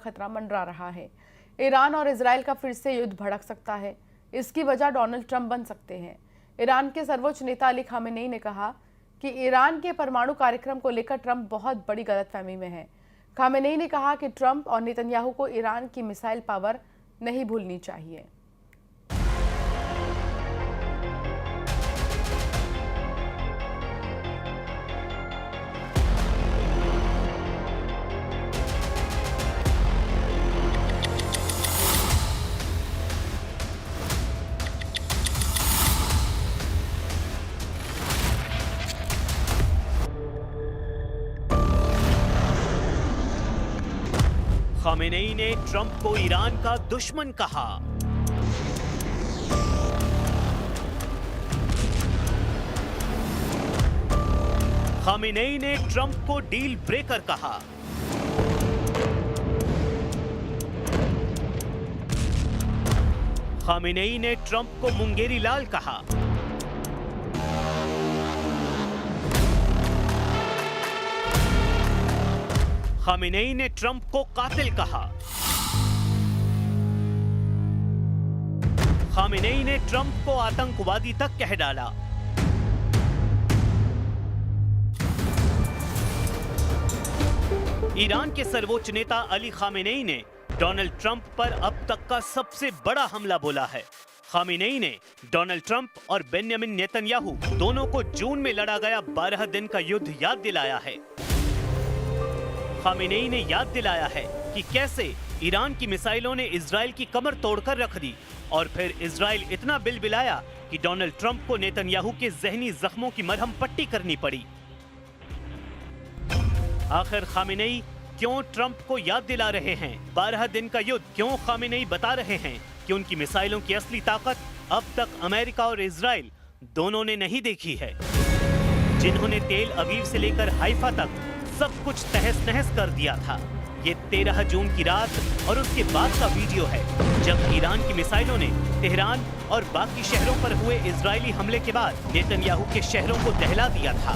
खतरा मंडरा रहा है। ईरान और इजराइल का फिर से युद्ध भड़क सकता है। इसकी वजह डोनाल्ड ट्रंप बन सकते हैं। ईरान के सर्वोच्च नेता अली खामेनेई ने कहा कि ईरान के परमाणु कार्यक्रम को लेकर ट्रंप बहुत बड़ी गलतफहमी में है। खामेनेई ने कहा कि ट्रंप और नेतन्याहू को ईरान की मिसाइल पावर नहीं भूलनी चाहिए। खामेनेई ने ट्रंप को ईरान का दुश्मन कहा। खामेनेई ने ट्रंप को डील ब्रेकर कहा। खामेनेई ने ट्रंप को मुंगेरी लाल कहा। खामेनेई ने ट्रंप को कातिल कहा। खामेनेई ने ट्रंप को आतंकवादी तक कह डाला। ईरान के सर्वोच्च नेता अली खामेनेई ने डोनाल्ड ट्रंप पर अब तक का सबसे बड़ा हमला बोला है। खामेनेई ने डोनाल्ड ट्रंप और बेंजामिन नेतन्याहू दोनों को जून में लड़ा गया 12 दिन का युद्ध याद दिलाया है। खामेनेई ने याद दिलाया है कि कैसे ईरान की मिसाइलों ने इजराइल की कमर तोड़कर रख दी और फिर इजराइल इतना बिलबिलाया कि डोनाल्ड ट्रंप को नेतन्याहू के जहनी जख्मों की मरहम पट्टी करनी पड़ी। आखिर खामेनेई क्यों ट्रंप को याद दिला रहे हैं 12 दिन का युद्ध? क्यों खामेनेई बता रहे हैं कि उनकी मिसाइलों की असली ताकत अब तक अमेरिका और इजराइल दोनों ने नहीं देखी है, जिन्होंने तेल अवीव से लेकर हाइफा तक सब कुछ तहस नहस कर दिया था। ये 13 जून की रात और उसके बाद का वीडियो है जब ईरान की मिसाइलों ने तेहरान और बाकी शहरों पर हुए इजरायली हमले के बाद नेतन्याहू के शहरों को दहला दिया था।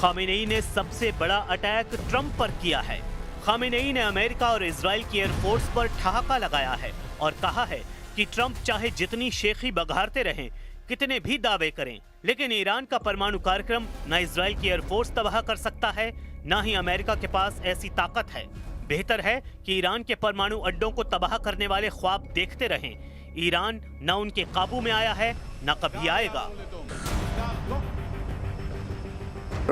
खामेनेई ने सबसे बड़ा अटैक ट्रंप पर किया है। खामेनेई ने अमेरिका और इजराइल की एयरफोर्स पर ठहाका लगाया है और कहा है कि ट्रंप चाहे जितनी शेखी बघारते रहें, कितने भी दावे करें, लेकिन ईरान का परमाणु कार्यक्रम न इजराइल की एयरफोर्स तबाह कर सकता है, न ही अमेरिका के पास ऐसी ताकत है। बेहतर है कि ईरान के परमाणु अड्डों को तबाह करने वाले ख्वाब देखते रहें। ईरान न उनके काबू में आया है, न कभी आएगा।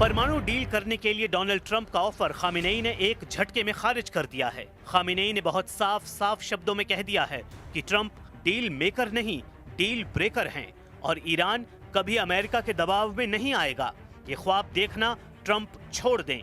परमाणु डील करने के लिए डोनाल्ड ट्रंप का ऑफर खामेनेई ने एक झटके में खारिज कर दिया है। खामेनेई ने बहुत साफ शब्दों में कह दिया है कि ट्रंप डील मेकर नहीं, डील ब्रेकर हैं और ईरान कभी अमेरिका के दबाव में नहीं आएगा। ये ख्वाब देखना ट्रंप छोड़ दें।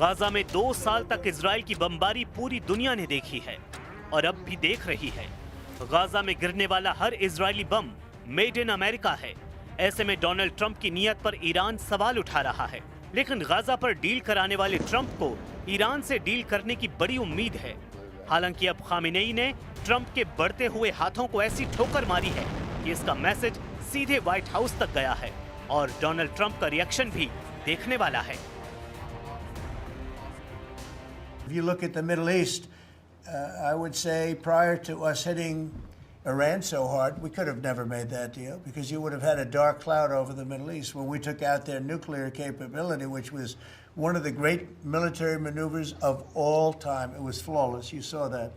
गाजा में 2 साल तक इजराइल की बमबारी पूरी दुनिया ने देखी है और अब भी देख रही है। गाजा में गिरने वाला हर इजरायली बम मेड इन अमेरिका है। ऐसे में डोनाल्ड ट्रंप की नीयत पर ईरान सवाल उठा रहा है, लेकिन गाजा पर डील कराने वाले ट्रंप को ईरान से डील करने की बड़ी उम्मीद है। हालांकि अब खामेनेई ने ट्रंप के बढ़ते हुए हाथों को ऐसी ठोकर मारी है कि इसका मैसेज सीधे व्हाइट हाउस तक गया है और डोनाल्ड ट्रंप का रिएक्शन भी देखने वाला है। If you look at the Middle East, I would say prior to us hitting Iran so hard, we could have never made that deal because you would have had a dark cloud over the Middle East when we took out their nuclear capability, which was one of the great military maneuvers of all time. It was flawless. You saw that.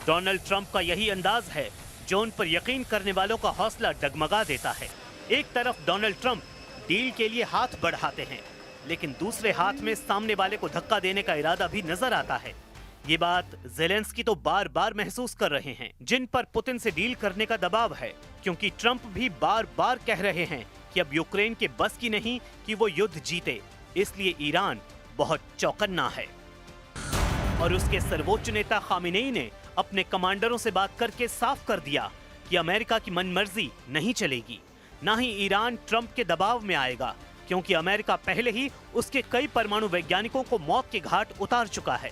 Donald Trump का यही अंदाज है जो उन पर यकीन करने वालों का हौसला डगमगा देता है। एक तरफ डोनाल्ड ट्रंप डील के लिए हाथ बढ़ाते हैं, लेकिन दूसरे हाथ में सामने वाले को धक्का देने का इरादा भी नजर आता है। ये बात ज़ेलेंस्की तो बार बार महसूस कर रहे हैं, जिन पर पुतिन से डील करने का दबाव है, क्योंकि ट्रंप भी बार बार कह रहे हैं कि अब यूक्रेन के बस की नहीं कि वो युद्ध जीते, इसलिए ईरान बहुत चौकन्ना है। और उसके सर्वोच्च नेता खामेनेई ने अपने कमांडरों से बात करके साफ कर दिया कि अमेरिका की मनमर्जी नहीं चलेगी, ना ही ईरान ट्रंप के दबाव में आएगा, क्योंकि अमेरिका पहले ही उसके कई परमाणु वैज्ञानिकों को मौत के घाट उतार चुका है।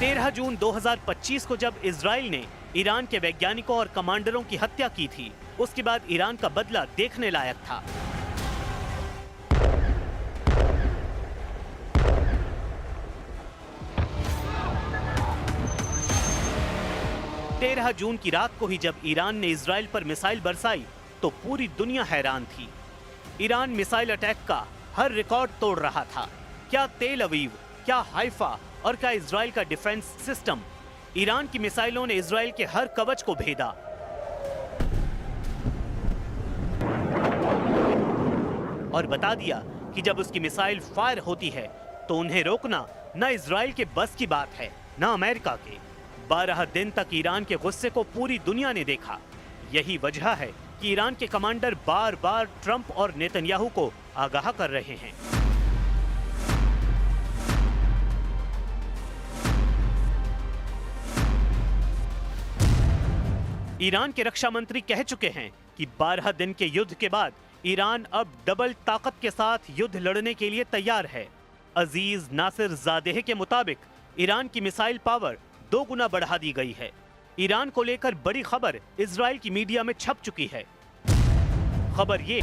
13 जून 2025 को जब इजराइल ने ईरान के वैज्ञानिकों और कमांडरों की हत्या की थी, उसके बाद ईरान का बदला देखने लायक था। तेरह जून की रात को ही जब ईरान ने इजराइल पर मिसाइल बरसाई तो पूरी दुनिया हैरान थी। ईरान मिसाइल अटैक का हर रिकॉर्ड तोड़ रहा था। क्या तेल अवीव, क्या हाइफा और क्या इजराइल का डिफेंस सिस्टम, ईरान की मिसाइलों ने इजराइल के हर कवच को भेदा। और बता दिया कि जब उसकी मिसाइल फायर होती है तो उन्हें रोकना न इजराइल के बस की बात है, न अमेरिका के। 12 दिन तक ईरान के गुस्से को पूरी दुनिया ने देखा। यही वजह है कि ईरान के कमांडर बार बार ट्रंप और नेतन्याहू को आगाह कर रहे हैं। ईरान के रक्षा मंत्री कह चुके हैं कि 12 दिन के युद्ध के बाद ईरान अब डबल ताकत के साथ युद्ध लड़ने के लिए तैयार है। अजीज नासिर ज़ादेह के मुताबिक ईरान की मिसाइल पावर 2 गुना बढ़ा दी गई है। ईरान को लेकर बड़ी खबर इजराइल की मीडिया में छप चुकी है। खबर ये